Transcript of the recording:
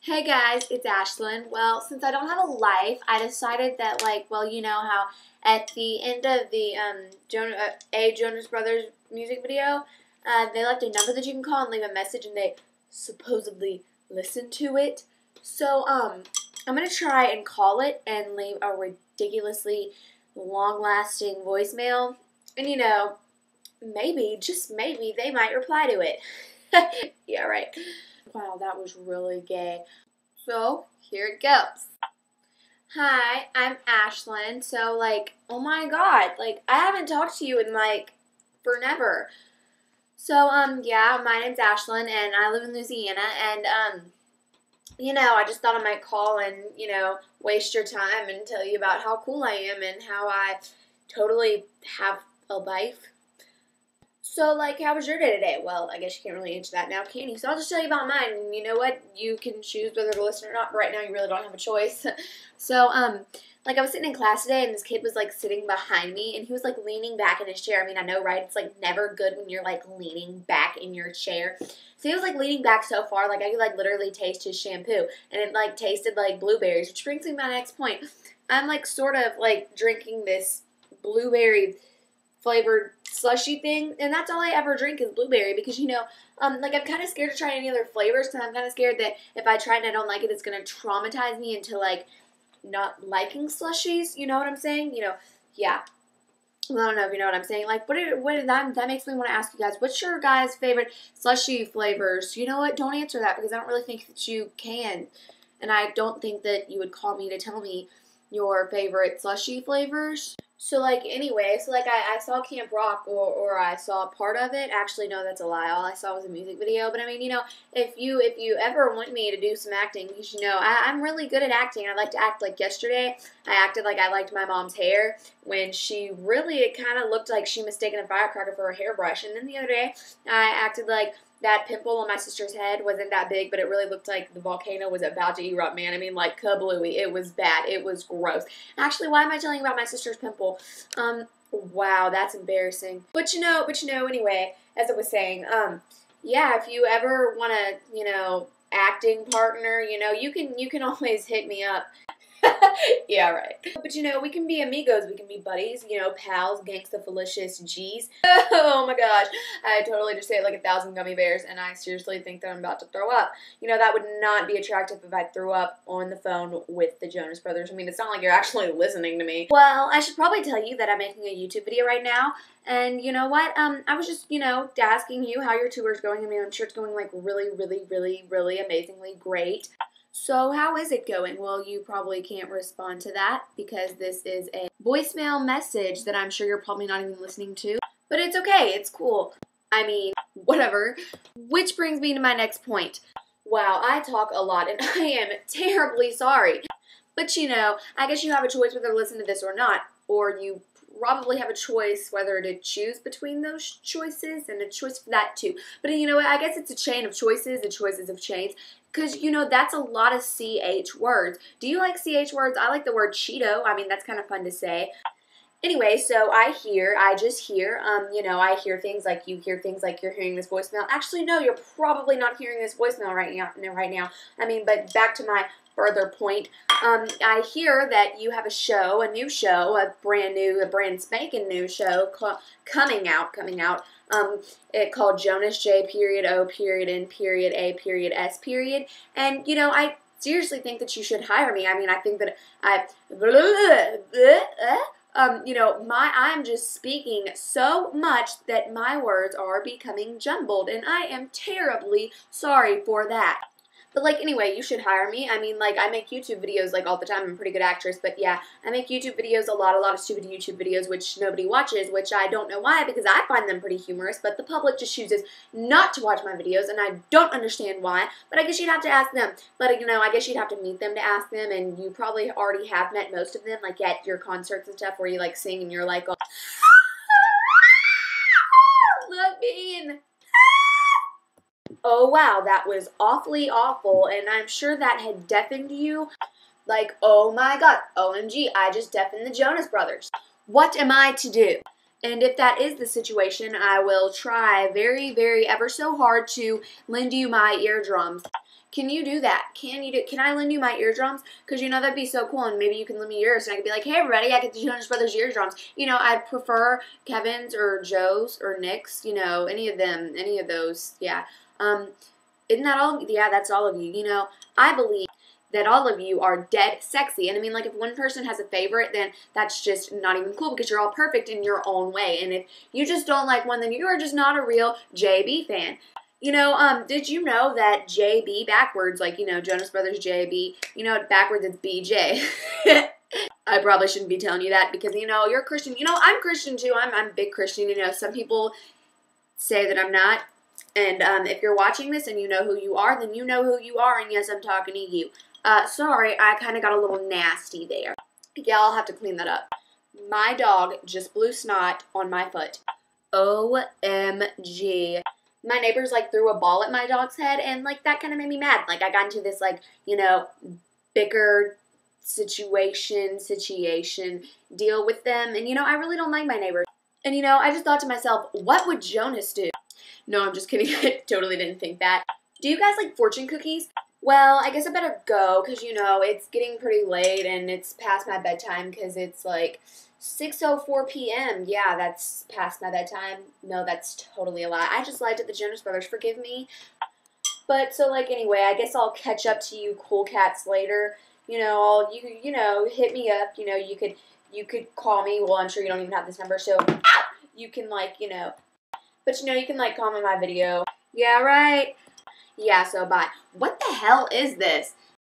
Hey guys, it's Ashlyn. Well, since I don't have a life, I decided that, you know how at the end of the Jonas Brothers music video, they left a number that you can call and leave a message, and they supposedly listen to it. So, I'm gonna try and call it and leave a ridiculously long-lasting voicemail, and maybe, just maybe, they might reply to it. Yeah, right. Wow, that was really gay. So, here it goes. Hi, I'm Ashlyn. So, oh my god, I haven't talked to you in, forever. So, yeah, my name's Ashlyn, and I live in Louisiana, and, I just thought I might call and, waste your time and tell you about how cool I am and how I totally have a life. So, how was your day today? Well, I guess you can't really answer that now, can you? So I'll just tell you about mine, and you know what? You can choose whether to listen or not, but right now you really don't have a choice. So, I was sitting in class today, and this kid was, sitting behind me, and he was, leaning back in his chair. I mean, I know, right? It's, never good when you're, leaning back in your chair. So he was, leaning back so far, I could, literally taste his shampoo, and it, tasted like blueberries, which brings me to my next point. I'm, sort of, drinking this blueberry flavored slushy thing, and that's all I ever drink is blueberry because, I'm kind of scared to try any other flavors because I'm kind of scared that if I try and I don't like it, it's going to traumatize me into, not liking slushies, you know what I'm saying? Yeah. Well, I don't know if you know what I'm saying. That makes me want to ask you guys, what's your guys' favorite slushy flavors? You know what? Don't answer that because I don't really think that you can, and I don't think that you would call me to tell me your favorite slushy flavors. So, anyway, I saw Camp Rock, or I saw part of it. Actually, no, that's a lie. All I saw was a music video. But, I mean, if you ever want me to do some acting, because, I'm really good at acting. I like to act like yesterday. I acted like I liked my mom's hair when it kind of looked like she mistaken a firecracker for a hairbrush. And then the other day, I acted like that pimple on my sister's head wasn't that big, but it really looked like the volcano was about to erupt, man. I mean, kablooey. It was bad. It was gross. Actually, why am I telling you about my sister's pimple? Wow, that's embarrassing. But anyway, as I was saying, yeah, if you ever want a, acting partner, you can always hit me up. Yeah, right. But, we can be amigos. We can be buddies, pals, gangsta-felicious G's. Oh, my gosh. I totally just ate 1,000 gummy bears, and I seriously think that I'm about to throw up. That would not be attractive if I threw up on the phone with the Jonas Brothers. I mean, it's not like you're actually listening to me. Well, I should probably tell you that I'm making a YouTube video right now, and you know what? I was just, asking you how your tour is going. I mean, I'm sure it's going, really, really, really, really amazingly great. So how is it going? Well, you probably can't respond to that because this is a voicemail message that I'm sure you're probably not even listening to. But it's okay. It's cool. I mean, whatever. Which brings me to my next point. Wow, I talk a lot and I am terribly sorry. But I guess you have a choice whether to listen to this or not. Or you probably have a choice whether to choose between those choices and a choice for that too. But you know what? I guess it's a chain of choices, the choices of chains. Because, that's a lot of CH words. Do you like CH words? I like the word Cheeto. I mean, that's kind of fun to say. Anyway, so I just hear, I hear things like you hear things like you're hearing this voicemail. Actually, no, you're probably not hearing this voicemail right now. I mean, but back to my further point, I hear that you have a new show, a brand spanking new show coming out. It called Jonas J. O. N. A. S. And I seriously think that you should hire me. I mean, I think that I'm just speaking so much that my words are becoming jumbled, and I am terribly sorry for that. But, anyway, you should hire me. I mean, I make YouTube videos, all the time. I'm a pretty good actress. But, yeah, I make YouTube videos, a lot of stupid YouTube videos, which nobody watches, which I don't know why, because I find them pretty humorous. But the public just chooses not to watch my videos, and I don't understand why. But I guess you'd have to ask them. But, I guess you'd have to meet them to ask them, and you probably already have met most of them, at your concerts and stuff, where you, sing, and you're like, oh, look me. Oh, wow, that was awfully awful, and I'm sure that had deafened you. Oh my god, OMG, I just deafened the Jonas Brothers. What am I to do? And if that is the situation, I will try very, very ever so hard to lend you my eardrums. Can you do that? Can I lend you my eardrums? Because, you know, that'd be so cool, and maybe you can lend me yours, and I could be like, hey, everybody, I get the Jonas Brothers eardrums. You know, I'd prefer Kevin's or Joe's or Nick's, you know, any of them, any of those, yeah. Isn't that all? Yeah, that's all of you. You know, I believe that all of you are dead sexy. And I mean, like, if one person has a favorite, then that's just not even cool because you're all perfect in your own way. And if you just don't like one, then you are just not a real JB fan. You know, did you know that JB backwards, like, you know, Jonas Brothers JB, you know, backwards it's BJ. I probably shouldn't be telling you that because, you know, you're Christian. You know, I'm Christian too. I'm a big Christian. You know, some people say that I'm not. And if you're watching this and you know who you are, then you know who you are. And yes, I'm talking to you. Sorry, I kind of got a little nasty there. Yeah, I'll have to clean that up. My dog just blew snot on my foot. OMG. My neighbors, like, threw a ball at my dog's head, and, like, that kind of made me mad. Like, I got into this, like, you know, bicker situation deal with them, and, you know, I really don't like my neighbors. And, you know, I just thought to myself, what would Jonas do? No, I'm just kidding. I totally didn't think that. Do you guys like fortune cookies? Well, I guess I better go because, you know, it's getting pretty late and it's past my bedtime because it's like 6:04 p.m. Yeah, that's past my bedtime. No, that's totally a lie. I just lied to the Jonas Brothers. Forgive me. But so, like, anyway, I guess I'll catch up to you cool cats later. You know, you know, hit me up. You know, you could call me. Well, I'm sure you don't even have this number, so you can, like, you know. But, you know, you can, like, comment my video. Yeah, right. Yeah, so bye. What the hell is this?